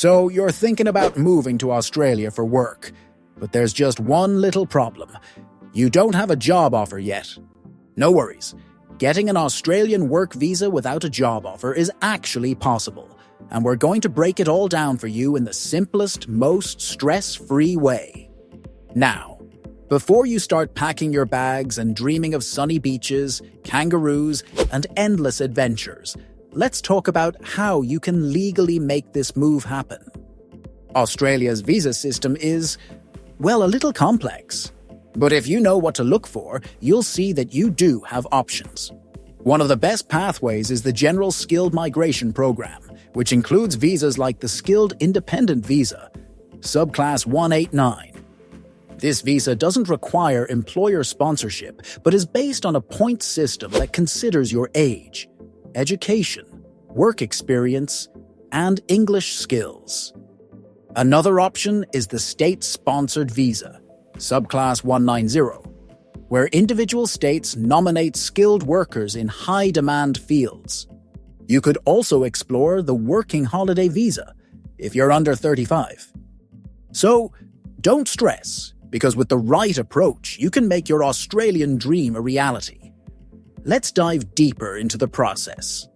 So you're thinking about moving to Australia for work, but there's just one little problem. You don't have a job offer yet. No worries. Getting an Australian work visa without a job offer is actually possible, and we're going to break it all down for you in the simplest, most stress-free way. Now, before you start packing your bags and dreaming of sunny beaches, kangaroos, and endless adventures, let's talk about how you can legally make this move happen. Australia's visa system is, well, a little complex. But if you know what to look for, you'll see that you do have options. One of the best pathways is the General Skilled Migration Program, which includes visas like the Skilled Independent Visa, Subclass 189. This visa doesn't require employer sponsorship, but is based on a point system that considers your age, education, work experience, and English skills. Another option is the state-sponsored visa, Subclass 190, where individual states nominate skilled workers in high-demand fields. You could also explore the Working Holiday Visa if you're under 35. So, don't stress, because with the right approach, you can make your Australian dream a reality. Let's dive deeper into the process.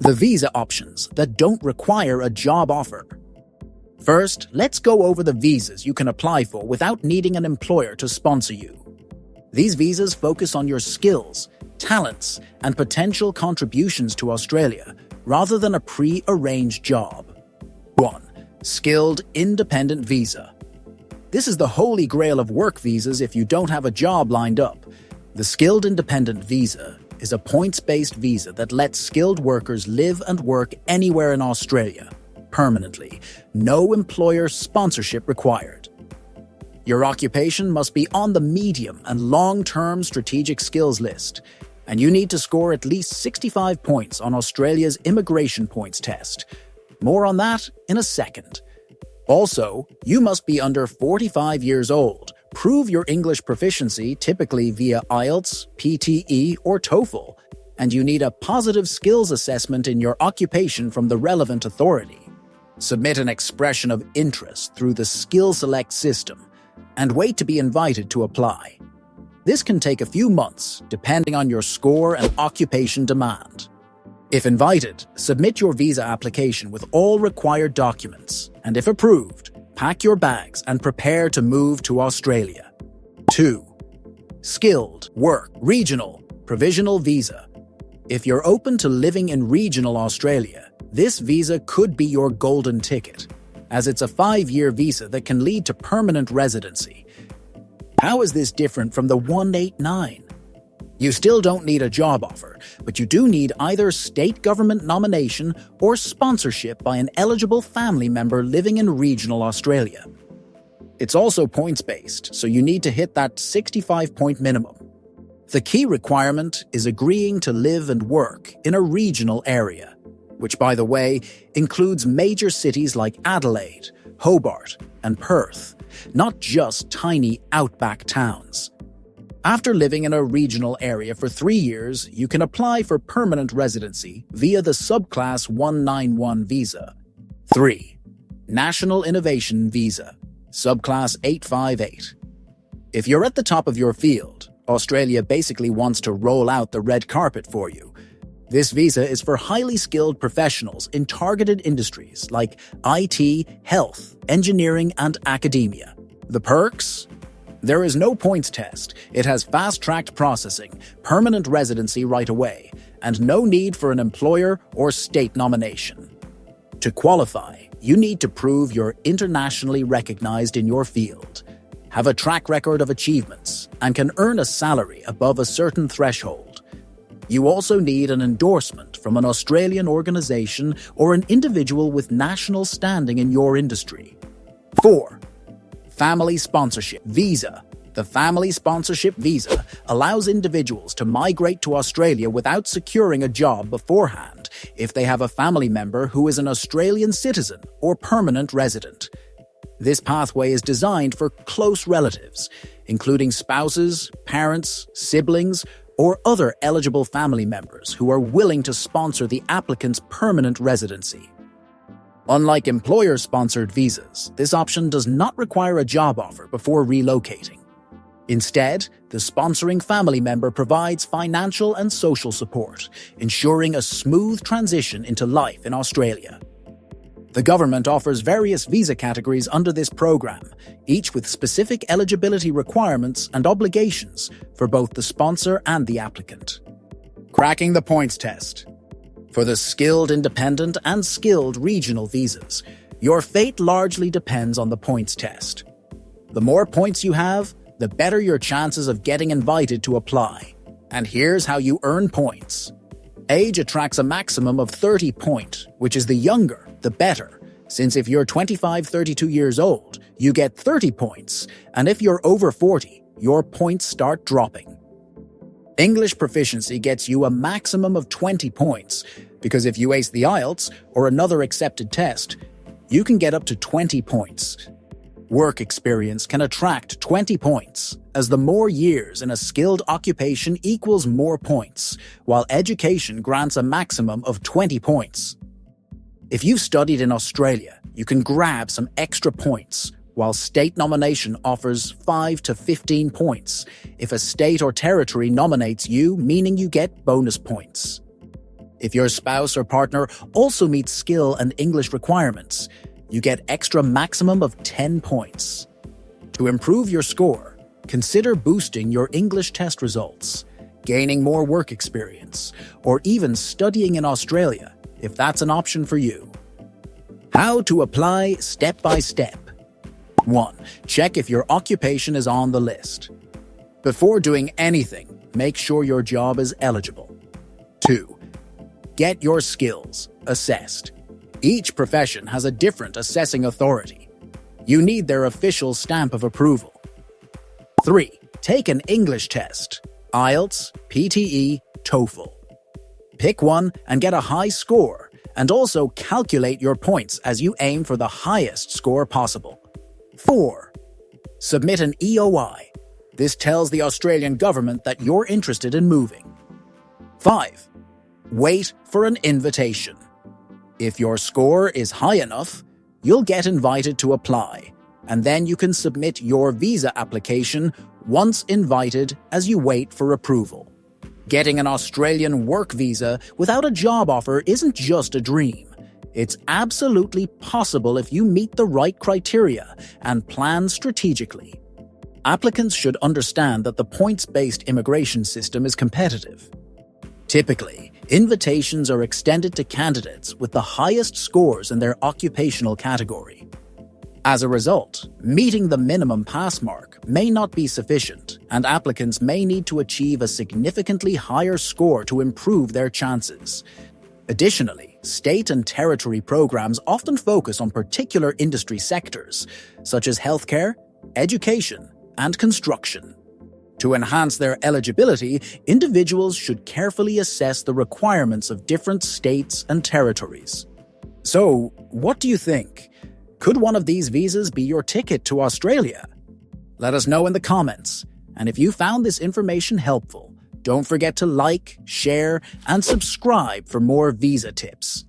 The visa options that don't require a job offer. First, let's go over the visas you can apply for without needing an employer to sponsor you. These visas focus on your skills, talents, and potential contributions to Australia, rather than a pre-arranged job. 1. Skilled Independent Visa. This is the holy grail of work visas if you don't have a job lined up. The Skilled Independent Visa is a points-based visa that lets skilled workers live and work anywhere in Australia, permanently. No employer sponsorship required. Your occupation must be on the medium and long-term strategic skills list, and you need to score at least 65 points on Australia's immigration points test. More on that in a second. Also, you must be under 45 years old, prove your English proficiency typically via IELTS, PTE, or TOEFL, and you need a positive skills assessment in your occupation from the relevant authority. Submit an expression of interest through the Skill Select system, and wait to be invited to apply. This can take a few months, depending on your score and occupation demand. If invited, submit your visa application with all required documents, and if approved, pack your bags and prepare to move to Australia. 2. Skilled Work Regional Provisional Visa. If you're open to living in regional Australia, this visa could be your golden ticket, as it's a 5-year visa that can lead to permanent residency. How is this different from the 189? You still don't need a job offer, but you do need either state government nomination or sponsorship by an eligible family member living in regional Australia. It's also points-based, so you need to hit that 65-point minimum. The key requirement is agreeing to live and work in a regional area, which, by the way, includes major cities like Adelaide, Hobart, and Perth, not just tiny outback towns. After living in a regional area for 3 years, you can apply for permanent residency via the Subclass 191 visa. 3. National Innovation Visa, Subclass 858. If you're at the top of your field, Australia basically wants to roll out the red carpet for you. This visa is for highly skilled professionals in targeted industries like IT, health, engineering, and academia. The perks? There is no points test, it has fast-tracked processing, permanent residency right away, and no need for an employer or state nomination. To qualify, you need to prove you're internationally recognized in your field, have a track record of achievements, and can earn a salary above a certain threshold. You also need an endorsement from an Australian organization or an individual with national standing in your industry. 4. Family Sponsorship Visa. The Family Sponsorship Visa allows individuals to migrate to Australia without securing a job beforehand if they have a family member who is an Australian citizen or permanent resident. This pathway is designed for close relatives, including spouses, parents, siblings, or other eligible family members who are willing to sponsor the applicant's permanent residency. Unlike employer-sponsored visas, this option does not require a job offer before relocating. Instead, the sponsoring family member provides financial and social support, ensuring a smooth transition into life in Australia. The government offers various visa categories under this program, each with specific eligibility requirements and obligations for both the sponsor and the applicant. Cracking the points test. For the skilled independent and skilled regional visas, your fate largely depends on the points test. The more points you have, the better your chances of getting invited to apply. And here's how you earn points. Age attracts a maximum of 30 points, which is the younger, the better, since if you're 25-32 years old, you get 30 points, and if you're over 40, your points start dropping. English proficiency gets you a maximum of 20 points, because if you ace the IELTS or another accepted test, you can get up to 20 points. Work experience can attract 20 points, as the more years in a skilled occupation equals more points, while education grants a maximum of 20 points. If you've studied in Australia, you can grab some extra points, while state nomination offers 5 to 15 points if a state or territory nominates you, meaning you get bonus points. If your spouse or partner also meets skill and English requirements, you get extra maximum of 10 points. To improve your score, consider boosting your English test results, gaining more work experience, or even studying in Australia, if that's an option for you. How to apply step by step. 1. Check if your occupation is on the list. Before doing anything, make sure your job is eligible. 2. Get your skills assessed. Each profession has a different assessing authority. You need their official stamp of approval. 3. Take an English test. IELTS, PTE, TOEFL. Pick one and get a high score, and also calculate your points as you aim for the highest score possible. 4. Submit an EOI. This tells the Australian government that you're interested in moving. 5. Wait for an invitation. If your score is high enough, you'll get invited to apply, and then you can submit your visa application once invited as you wait for approval. Getting an Australian work visa without a job offer isn't just a dream. It's absolutely possible if you meet the right criteria and plan strategically. Applicants should understand that the points-based immigration system is competitive. Typically, invitations are extended to candidates with the highest scores in their occupational category. As a result, meeting the minimum pass mark may not be sufficient, and applicants may need to achieve a significantly higher score to improve their chances. Additionally, state and territory programs often focus on particular industry sectors, such as healthcare, education, and construction. To enhance their eligibility, individuals should carefully assess the requirements of different states and territories. So, what do you think? Could one of these visas be your ticket to Australia? Let us know in the comments, and if you found this information helpful, don't forget to like, share, and subscribe for more visa tips.